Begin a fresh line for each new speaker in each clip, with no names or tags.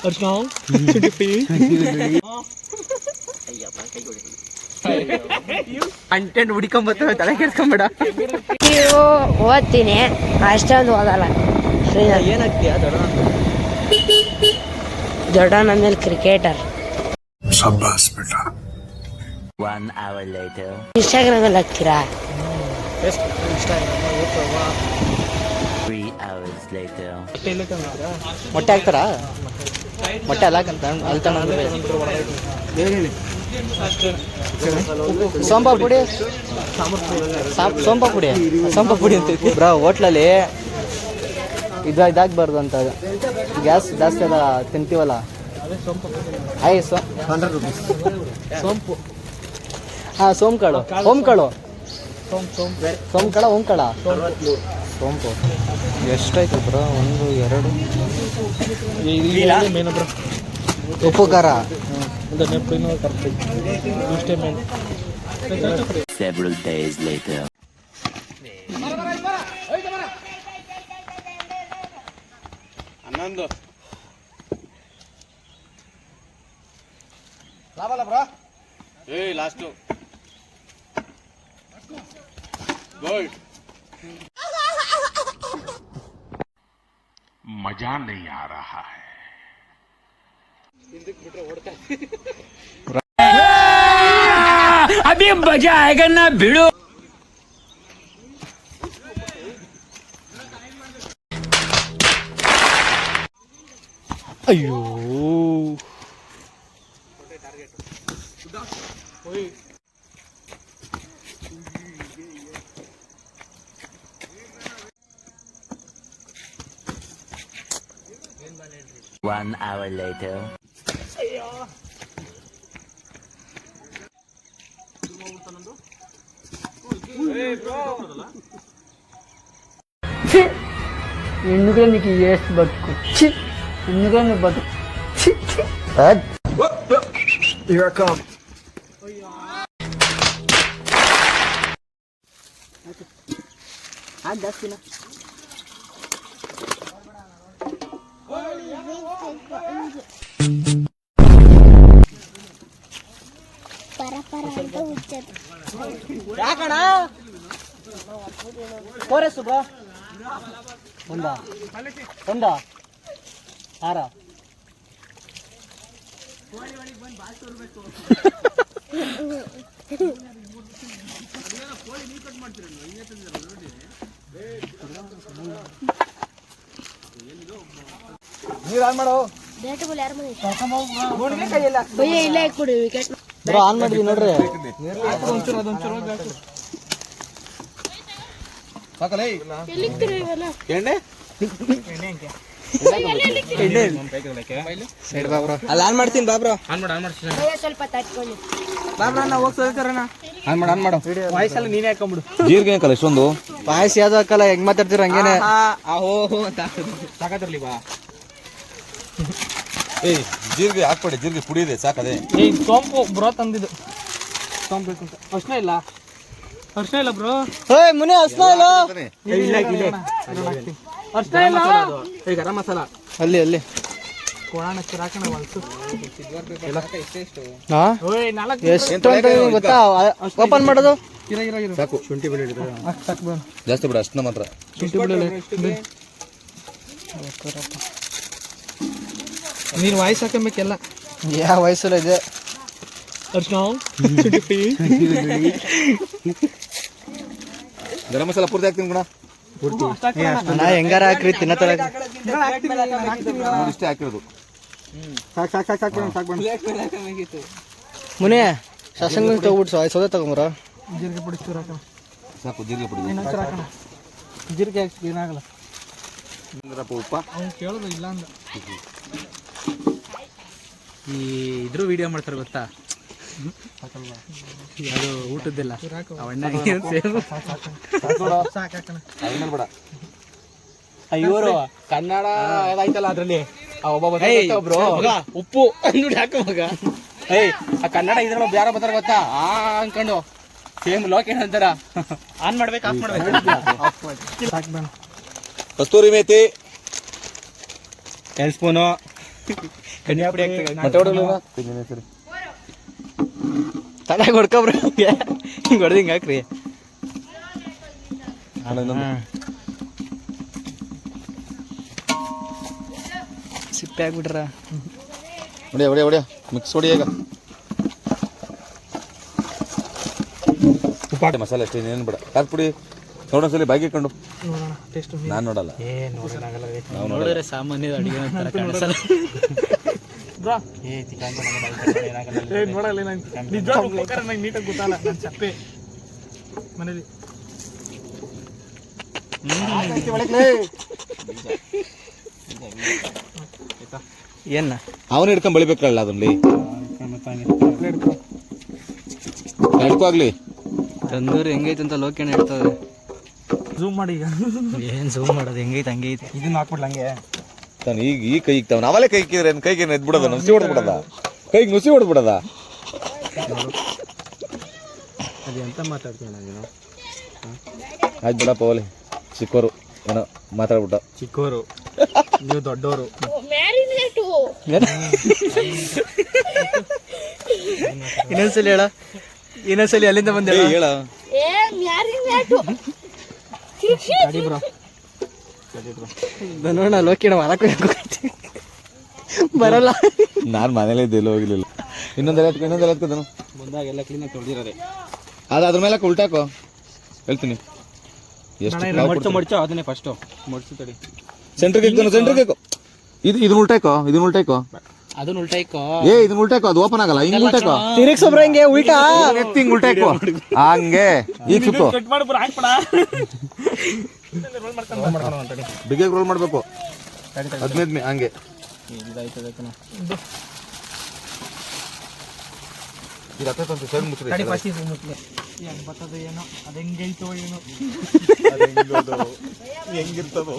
ಅರ್ಶಿನ ಶುಂಠಿ ಕಂಟೆಂಟ್ ಹುಡಿಕೊಂಬತ್ತ ತಲೆ ಕೆಡ್ಸ್ಕೊಂಬೇಡ.
ನೀವು ಓದ್ತೀನಿ ಅಷ್ಟೊಂದು ಓದಲ್ಲ.
ಏನಾಗ್ತೀಯ
ದೊಡ್ಡ ನನ್ನಲ್ಲಿ ಕ್ರಿಕೆಟರ್. ಇನ್ಸ್ಟಾಗ್ರಾಮ್ ಅಲ್ಲಿ ಹಾಕ್ತೀರಾ?
ಮೊಟ್ಟೆ ಹಾಕ್ತಾರಾ? ಮೊಟ್ಟೆ ಅಲ್ಲ ಸೋಂಪಾ ಪುಡಿ ಸೋಂಪಾ ಪುಡಿ ಅಂತ ಬ್ರಾ ಹೋಟ್ಲಲ್ಲಿ ಇದಾಗಬಾರ್ದು ಅಂತ ಗ್ಯಾಸ್ ಜಾಸ್ತಿ ಅದ ತಿಂತೀವಲ್ಲ. ಸೋಂಪು ಹಾಂ ಸೋಂಕಾಳು ಓಂಕಾಳು ಸೋಂಪು ಎಷ್ಟಾಯ್ತು ಬ್ರೋ? 1 2 main bro. ಉಪ್ಪು ಖಾರ
Several days later.
Anando. Lavala bro. Hey, last two. Good.
मजा नहीं आ रहा है.
अभी मजा आएगा ना भिड़ो.
ಅಯ್ಯೋ
One hour later.
ఎందుకు నీకు వేస్ట్ బతుకు? ఎందుకు నీకు బతుకు?
Here I come. ಯಾಕಣ ಕೋರೆಸು ಬ್ರೋ ಒಂದ ಹಾರ ನೀರು ಆನ್ ಮಾಡೋ. ಬ್ರೋ ಆನ್ ಮಾಡಿದ್ವಿ ನೋಡ್ರಿ.
ಎಣ್ಣೆ
ಸೈಡ್ ಬಾ ಬ್ರೋ. ಅಲ್ಲಿ ಆನ್ ಮಾಡ್ತೀನಿ ಬಾ ಬ್ರೋ.
ಸ್ವಲ್ಪ ತಟ್ಕೊಳ್ಳಿ.
ಬಾ ಬ್ರೋ ನಾ ಹೋಗಿ ಸೋಲ್ತಾರಣ. ಆನ್ ಮಾಡು ವಾಯ್ಸಲ್ಲಿ ನೀನೇ ಹಾಕೊಂಡ್ಬಿಡು.
ಜೀರಿಗೆ ಹಾಕಲ್ಲ ಇಷ್ಟೊಂದು
ಪಾಯಸ ಯಾವ್ದು ಹಾಕಲ್ಲ, ಹೆಂಗ್ ಮಾತಾಡ್ತೀರ ಹಂಗೇನೆ.
ಆಹೋ ಅಂತ ಸಾಕಾತಿರ್ಲಿ ಬಾ. ಏಯ್ ಜೀರಿಗೆ ಹಾಕ್ಬೇಡಿ, ಜೀರಿಗೆ ಪುಡಿ ಇದೆ ಸಾಕದೆ.
ಸೋಂಪು ಬ್ರೋ ತಂದಿದ್ದು ಸೋಂಪು ಬೇಕು ಅಂತ. ಅರ್ಶನ ಇಲ್ಲ ಬ್ರೋ. ಏಯ್ ಮುನಿ ಅರ್ಶನ ಇಲ್ಲ. ಅರ್ಶನ ಇಲ್ಲ. ಗರಂ ಮಸಾಲ ಅಲ್ಲಿ ಕೋಣ ಚಿರಾಕಣ ವಲ್ಸು ಎಷ್ಟು ಅಂತ ಗೊತ್ತಾ? ಓಪನ್ ಮಾಡೋದು
ಸಾಕು. ಶುಂಠಿ ಬೆಳ್ಳುಳ್ಳಿ
ಸಾಕು
ಜಾಸ್ತಿ ಬಿಡ, ಅಷ್ಟನ್ನ ಮಾತ್ರ.
ಶುಂಠಿ ಬೆಳ್ಳುಳ್ಳಿ ನೀನು ವಾಯ್ಸ್ ಹಾಕಬೇಕೆಲ್ಲ. ಯಾವ ವಯಸ್ಸಲ್ಲ ಇದೆ. ಅರ್ಶನ ಶುಂಠಿ
ಗರಂ ಮಸಾಲ ಪೂರ್ತಿ ಹಾಕ್ತೀನಿ ಕಣ.
ನಾ ಹೆಂಗಾರ ಹಾಕ್ರಿ ತಿನ್ನತರ
ಇಷ್ಟೇ ಹಾಕಿರೋದು.
ಮುನಿ ಶಾಸಂಗ ತಗೋಬಿಟ್ಟು ಸೌದೆ ತಗೊಂಬರ. ಜೀರಿಗೆ ಪುಡಿ ಚೂರು ಹಾಕೋಣ.
ಸಾಕು ಜೀರಿಗೆ ಪುಡಿ.
ಜೀರಿಗೆ ಹಾಕಿ ಏನಾಗಲ್ಲ.
ಉಪ್ಪ
ಅವ್ನು ಕೇಳೋದು ಇಲ್ಲ ಅಂದ. ಈ ಇದ್ರ ವಿಡಿಯೋ ಮಾಡ್ತಾರೆ ಗೊತ್ತಾ? ಅದು ಊಟದ್ದೆಲ್ಲ ಇವರು ಕನ್ನಡ ಆಯ್ತಲ್ಲ ಅದ್ರಲ್ಲಿ ಒಬ್ಬ ಉಪ್ಪು ಅಂದ್ಬಿಟ್ಟು ಹಾಕೋ ಮಗ. ಆ ಕನ್ನಡ ಇದ್ರಲ್ಲ ಯಾರೋ ಬರ್ತಾರ ಗೊತ್ತಾ? ಅನ್ಕೊಂಡು ಸೇಮ್ ಲೋಕೇಶ್ ಅಂತಾರ. ಆನ್ ಮಾಡ್ಬೇಕು, ಆಫ್ ಮಾಡ್ಬೇಕು.
ಕಸ್ತೂರಿ ಮೇಥಿ
2 ಸ್ಪೂನು.
ಮತ್ತೆ ಹೊಡಲಿಲ್ಲ ಸರಿ
ತಲೆಗೆ ಹೊಡ್ಕೊಬ್ರಿ ಹಿಂಗೆ ಹೊಡೆದು ಹಿಂಗೆ ಹಾಕ್ರಿ. ಸಿಪ್ಪೆ ಹಾಕ್ಬಿಟ್ರ
ಹೊಡಿಯ ಹೊಡಿಯ ಹೊಡಿಯ ಮಿಕ್ಸ್ ಹೊಡಿ ಈಗ ಉಪ್ಪಾಟೆ ಮಸಾಲೆ ಅಷ್ಟೇ ಏನು ಬೇಡ ಖಾರ ಪುಡಿ ನೋಡೋಂದ್ಸಲಿ ಬಾಗಿ ಇಟ್ಕೊಂಡು ನಾನು ನೋಡಲ್ಲ ನಾವು
ನೋಡಿದ್ರೆ ಸಾಮಾನ್ಯ ಅಡುಗೆ ಕಾಣಿಸಲ್ಲ.
ನೋಡಲ್ಲ ನಂಗೆ ನೀಟಾಗಿ ಗೊತ್ತಲ್ಲ ನಾನು ಚಪ್ಪೆ ಮನೇಲಿ
ಏನ
ಅವನು ಹಿಡ್ಕೊಂಡ್ ಬೆಳಿಬೇಕಲ್ಲ ಅದ್ರಲ್ಲಿ ಹಿಡ್ಕೋಗ್ಲಿ
ತಂದೂರು ಹೆಂಗೈತೆ ಅಂತ ಲೋಕೇಣ ಹೇಳ್ತಾವ್ರೆ.
ಝೂಮ್ ಮಾಡಿ ಈಗ
ಏನು ಝೂಮ್ ಮಾಡೋದು ಹೆಂಗೈತೆ ಹಂಗೆ ಐತೆ.
ಇದನ್ನ ಹಾಕ್ಬಿಡ್ಲ ಹಂಗೆ
ತಾನು ಈಗ ಕೈ ಇಕ್ತಾವ ನಾವಲ್ಲೇ ಕೈ ಇಕ್ಕಿದ್ರೆ ಕೈಗೆ ಎದ್ದು ಬಿಡೋದ ನುಸಿ ಹೊಡೆದ್ಬಿಡದ ಕೈಗೆ ನುಸಿ ಹೊಡೆದ್ಬಿಡದ.
ಅದು ಎಂತ ಮಾತಾಡ್ತೀವಿ ನೀನು
ಆಯ್ತು ಬಿಡಪ್ಪ ಓಲಿ ಚಿಕ್ಕವರು ಏನೋ ಮಾತಾಡ್ಬಿಟ್ಟ.
ಚಿಕ್ಕವರು ನೀವು ದೊಡ್ಡವರು.
ಇನ್ನೊಂದ್ಸಲಿ ಹೇಳ, ಇನ್ನೊಂದ್ಸಲಿ ಅಲ್ಲಿಂದ ಬಂದೆ
ಹೇಳ
ನೋಡ ಲೋಕಿಣ ಮಾಡಕ್ಕೆ ಬರಲ್ಲ.
ನಾನು ಮನೇಲಿ ಇದ್ದಿಲ್ಲ ಹೋಗ್ಲಿಲ್ಲ. ಇನ್ನೊಂದೆಲ್ಲ ಎತ್ಕೋದನು
ಬಂದಾಗೆಲ್ಲ ಕ್ಲೀನಾಗಿ ತೊಳೆದಿರೋದೆ.
ಅದು ಅದ್ರ ಮೇಲೆ ಉಲ್ಟಾಕೋ ಹೇಳ್ತೀನಿ ಎಷ್ಟು
ಮಡ್ಚೋ ಅದನ್ನೇ ಫಸ್ಟು ಮಡ್ಚು ತಡಿ.
ಸೆಂಟ್ರಿಗೆ ಇದನ್ನ ಉಲ್ಟಾಕೋ
ಅದನ್ನ ಉಲ್ಟಾಯ್ಕೋ.
ಇದನ್ನ ಉಲ್ಟಾಕೋ ಅದು ಓಪನ್ ಆಗಲ್ಲ ಹಿಂಗ್ ಉಲ್ಟಾಕೋ
ತಿರುಗ್ಸೊಬ್ರ ಹಿಂಗೆ ಉಲ್ಟಾ
ಎತ್ತಿ ಹಿಂಗ್ ಉಲ್ಟಾಕೋ ಹಂಗೆ ಈಗ ಸುತ್ತು
ಕಟ್ ಮಾಡ್ಬಿಡು ಹಾಕ್ಬಿಡ
ಬಿಗ್ ರೋಲ್ ಮಾಡ್ಬೇಕು 15 ಹಂಗೆ
ತಡಿ ಫಸ್ಟ್ ಇದು ಮುಟ್ಲೆ ಹೆಂಗ್ ಬರ್ತದ ಏನೋ ಅದು ಹೆಂಗೈತೋ ಏನೋ
ಹೆಂಗಿರ್ತದೋ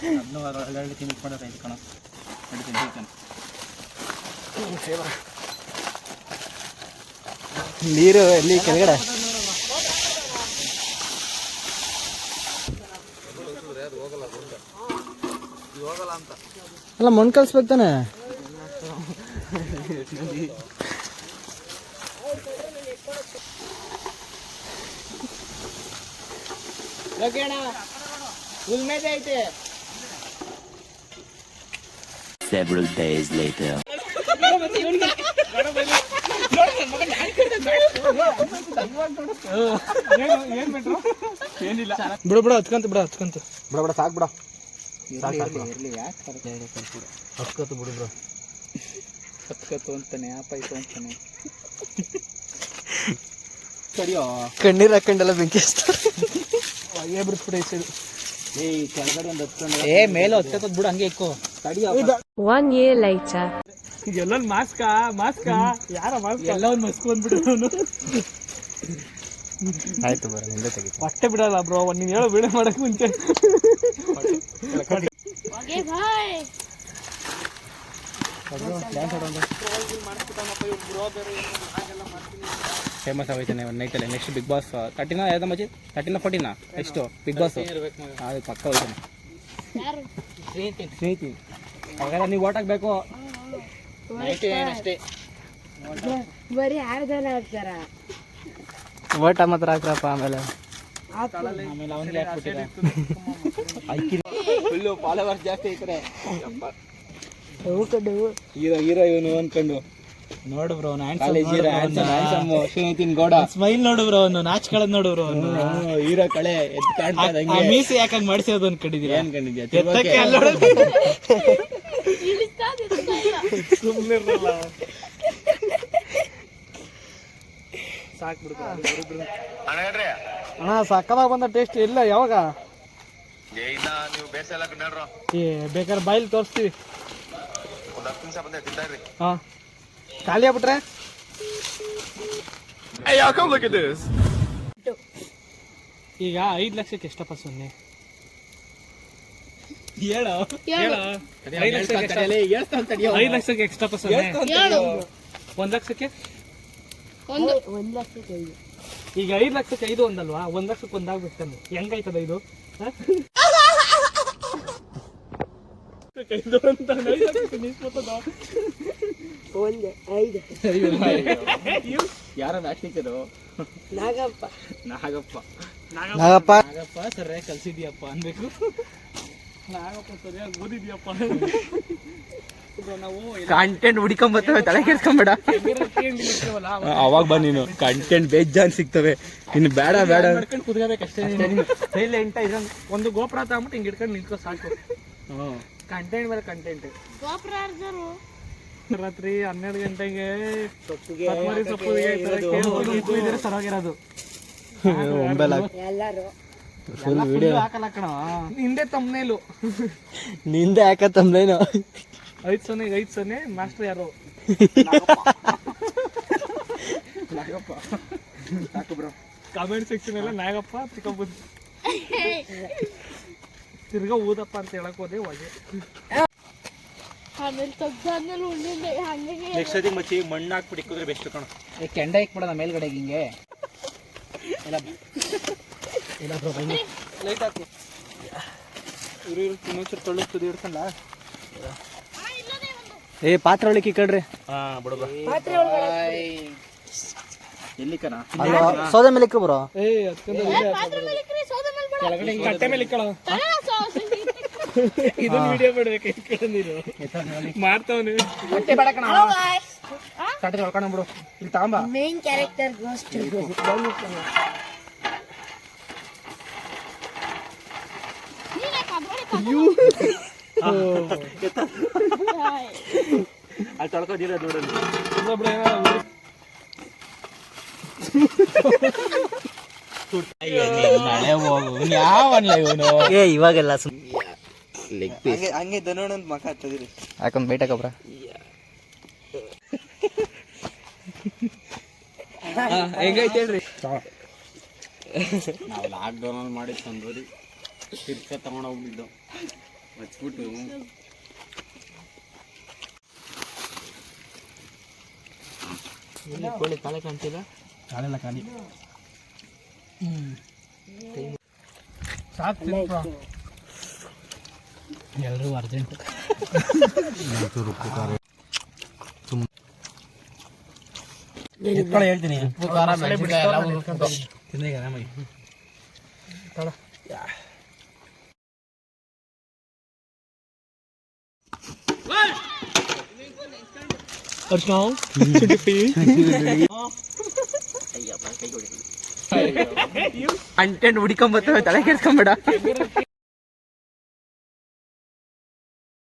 ಅದನ್ನು ಒಳ್ಳೆ ತಿನ್ನಿಸ್ ಮಾಡೋದು ಐತೆ ಕಣ. ನೀರು ಎಲ್ಲಿ ಕೆಳಗಡೆ ಅಲ್ಲ ಮಣ್ಣು ಕಲ್ಸ್ಬೇಕು ತಾನೆ.
Several days later.
ಬಿಡು ಬಿಡು ಹತ್ಕಂತ ಬಿಡ
ಸಾಕು ಬಿಡ
ಹತ್ಕತ್ತು ಬಿಡು ಬ್ರೋ. ಹತ್ಕತ್ತು ಅಂತಾನೆ ಆಪಾಯ್ತು ಅಂತಾನೆ ಕಣ್ಣೀರು ಹಾಕೊಂಡೆಲ್ಲ ಬೆಂಕಿ
ಬಿಡಿಸ್ಬಿಡ ಈ ಸೈಡು.
ಏ ಮೇಲೆ ಹತ್ಕತ್ತದ್ ಬಿಡು ಹಂಗೆ ಇಕ್ಕೋ.
1 year later.
ಎಲ್ಲೊಂದು ಮಾಸ್ಕಾ ಯಾರ ಮಾಸ್ಕ್ ಎಲ್ಲ ಒಂದು ಮಸ್ಕ್ ಬಂದ್ಬಿಟ್ಟು ಅವನು
ಆಯ್ತು ಬರ ನಿಂದೆ ತೆಗಿತು.
ಹೊಟ್ಟೆ ಬಿಡಲ್ಲ ಬ್ರೋ ನೀನು ಹೇಳೋ ವಿಡಿಯೋ ಮಾಡಕ್ ಮುಂಚೆ.
ಫೇಮಸ್ ಆಗೈತೆ ಒಂದು ನೈಟಲ್ಲಿ. ನೆಕ್ಸ್ಟ್ ಬಿಗ್ ಬಾಸ್ 13 ಯಾವ್ದು ಮಚ್ಚಿ 13 14 ಎಷ್ಟು ಬಿಗ್ ಬಾಸ್ ಅದು ಪಕ್ಕ ಹೋಯ್ತಾನೆ. ಸ್ನೇಹಿತಿ ಅವಾಗೆಲ್ಲ ನೀವು ಓಟ್ ಹಾಕ್ಬೇಕು. ಅಷ್ಟೇ
ಬರೀ 6 ಜನ ಇರ್ತಾರ.
ಓಟ ಮಾತ್ರ ಹಾಕ್ರಪ್ಪ. ಆಮೇಲೆ ಅವನಿಗೆ ಫುಲ್ಲು ಫಾಲೋವರ್ಸ್ ಜಾಸ್ತಿ ಐತಾರೆ. ಹೀರೋ ಇವನು ಅನ್ಕೊಂಡು ನೋಡು ಬ್ರೋ ಶ್ರೀನಿತಿನ್ ಗೌಡ
ಸ್ಮೈಲ್ ನೋಡು ಬ್ರೋ ಅವನು ನಾಚ್ಕೊಳ್ಳೋದು ನೋಡು ಬ್ರೋ ಅವನು
ಹೀರೋ ಕಳೆ ಎದ್ದು ಕಾಣ್ತದೆ.
ಮೀಸೆ ಯಾಕಂಗ್ ಮಾಡಿಸೋದು ಅನ್ಕೊಂಡಿದ್ದೀರಾ?
ಅನ್ಕೊಂಡಿದ್ಯಾ?
ಅಣ್ಣ ಸಕ್ಕದಾಗ ಬಂದ ಟೇಸ್ಟ್ ಇಲ್ಲ ಯಾವಾಗ ಬೇಕಾದ್ರೆ ಬಾಯಿಲ್ ತೋರಿಸ್ತೀವಿ. ಹಾ ಖಾಲಿ ಆಗ್ಬಿಟ್ರೆ ಈಗ 5 ಲಕ್ಷಕ್ಕೆ ಎಷ್ಟಪ್ಪ ಸೊನ್ನೆ ಹೇಳು 5 ಲಕ್ಷಕ್ಕೆ ಎಷ್ಟಪ್ಪ ಸೊನ್ನೆ 1 ಲಕ್ಷಕ್ಕೆ ಈಗ 5 ಲಕ್ಷಕ್ಕೆ 5 ಒಂದಲ್ವಾ 1 ಲಕ್ಷಕ್ಕೆ ಒಂದಾಗ್ಬೇಕು ತಾನೆ. ಹೆಂಗಾಯ್ತದ ಇದು
ಒಂದೇ 5
ಯಾರ ಮ್ಯಾಟ್ನಿಕರು
ನಾಗಪ್ಪ
ನಾಗಪ್ಪ ಸರಿಯಾಗಿ ಕಲ್ಸಿದ್ಯಪ್ಪ ಅನ್ಬೇಕು. ನಾಗಪ್ಪ ಸರಿಯಾಗಿ ಓದಿದ್ಯಪ್ಪ. ನಾವು
ಕಂಟೆಂಟ್ ಹುಡ್ಕೊಂಬರ್ತವೆ, ತಲೆ ಕೆಡ್ಸ್ಕೊಂಬೇಡ. ಅವಾಗ ಬಾ ನೀನು, ಕಂಟೆಂಟ್ ಬೇಜಾನ್ ಸಿಗ್ತವೆ. ಇನ್ನು ಬೇಡ
ಮಾಡ್ಕೊಂಡು ಕುದ್ಕೋಬೇಕಷ್ಟೇ. ಸೈಲೆಂಟ್ ಇದಂಗ್ ಒಂದು ಗೋಪುರ ತಗೊಂಬಿಟ್ಟು ಹಿಂಗ್ ಇಟ್ಕೊಂಡು ನಿಂತ್ಕೋ ಸಾಕು. ಕಂಟೆಂಟ್ ಮೇಲೆ ಕಂಟೆಂಟ್. ರಾತ್ರಿ 12 ಗಂಟೆಗೆ ಕೊತ್ತಂಬರಿ ಸೊಪ್ಪು ಸರೋಗಿರೋದು
ಎಲ್ಲರೂ
ಹಾಕಲ್ಲ ಕಣ. ಹಿಂದೆ ತಮ್ಮನೇಲು
ನಿಂದೆ ಯಾಕ ತಮ್ಲೇನು
5-0 ಮಾಸ್ಟರ್ ಯಾರು
ನಾಗಪ್ಪ ಸಾಕು ಬ್ರೋ.
ಕಾಮೆಂಟ್ ಸೆಕ್ಷನ್ ಎಲ್ಲ ನಾಗಪ್ಪ ತಿಕ್ಕೊಂಬಂದು ತಿರ್ಗಾ ಊದಪ್ಪ ಅಂತ ಹೇಳಕ್ ಹೋದೆ ಹೊಗೆ.
ನೆಕ್ಸ್ಟ್ ಸತಿ ಮಚ್ಚಿ ಮಣ್ಣು ಹಾಕ್ಬಿಟ್ಟು ಇಕ್ಕಿದ್ರೆ ಬೆಸ್ಟ್ ಕಣ. ಕೆಂಡ ಇಕ್ಬಿಡೋಣ ಮೇಲ್ಗಡೆಗೆ ಹಿಂಗೆ. ಇಲ್ಲ ಬ್ರೋ ಬನ್ನಿ ಲೈಟ್ ಹಾಕು. ಇನ್ನೊಂಚೂರು ತೊಳ್ಳು ತುದಿ ಹಿಡ್ಕೊಂಡ.
ಏ ಪಾತ್ರೆ ಒಳಗೆ ಇಕ್ಕಳ್ರಿ.
ಹಾ ಬಿಡು ಬ್ರೋ. ಎಲ್ಲಿ ಕಣ
ಅಲ್ಲ ಸೌದೆ ಮೇಲೆ ಇಕ್ಕ ಬ್ರೋ.
ಕೆಳಗಡೆ ಕಟ್ಟೆ ಮೇಲೆ ಇಕ್ಕಳ. ಇದನ್ನ ವಿಡಿಯೋ ಮಾಡ್ಬೇಕು. ಇಟ್ಕೊಂಡು ಮಾಡ್ತಾವನು
ಬಟ್ಟೆ ಬೇಡ ಕಣ. ತಟ್ಟೆ ತೊಳ್ಕೊಂಡ್ ಬಿಡು. ಇಲ್ಲಿ ತಾಂಬ
ಮೇನ್ ಕ್ಯಾರೆಕ್ಟರ್ ಗೋಸ್ಟ್
ಅಲ್ಲಿ ತೊಳ್ಕೊದಿರ ನೋಡಲ್ಲಿ. ಯಾವನ್ಲ ಇವನು.
ಏ ಇವಾಗೆಲ್ಲ
ಲೆಗ್ ಪೀಸ್
ಹಂಗೆ ದನೋಣ ಮಕ ಹತ್ತದಿರಿ.
ಹಾಕೊಂಡ್ ಬೈಟ್ ಹಾಕಬ್ರ.
ಹೆಂಗೈತೆ ಹೇಳ್ರಿ. ನಾವು ಲಾಕ್ಡೌನ್ ಅಲ್ಲಿ ಮಾಡಿ ತಂದೋರಿ ತಿರ್ಕ ತಗೊಂಡೋಗ್ಬಿದ್ದು ಹಚ್ಬಿಟ್ಟು.
ಕೋಳಿ ತಲೆ ಕಾಣ್ತಿಲ್ಲ.
ಕಾಲೆಲ್ಲ ಖಾಲಿ.
ಸಾಕು
ಎಲ್ಲರೂ ಅರ್ಜೆಂಟ್. ಹೇಳ್ತೀನಿ ಉಪ್ಪು ಖಾರ ಮೆಣಸಿನ್ಕಾಯಿ ಎಲ್ಲ ತಿಂದಿಗೆ ಆರಾಮಾಗಿ. ಕಂಟೆಂಟ್ ಹುಡ್ಕೊಂಬರ್ತವೆ, ತಲೆ ಕೆಡ್ಸ್ಕೊಂಬೇಡ.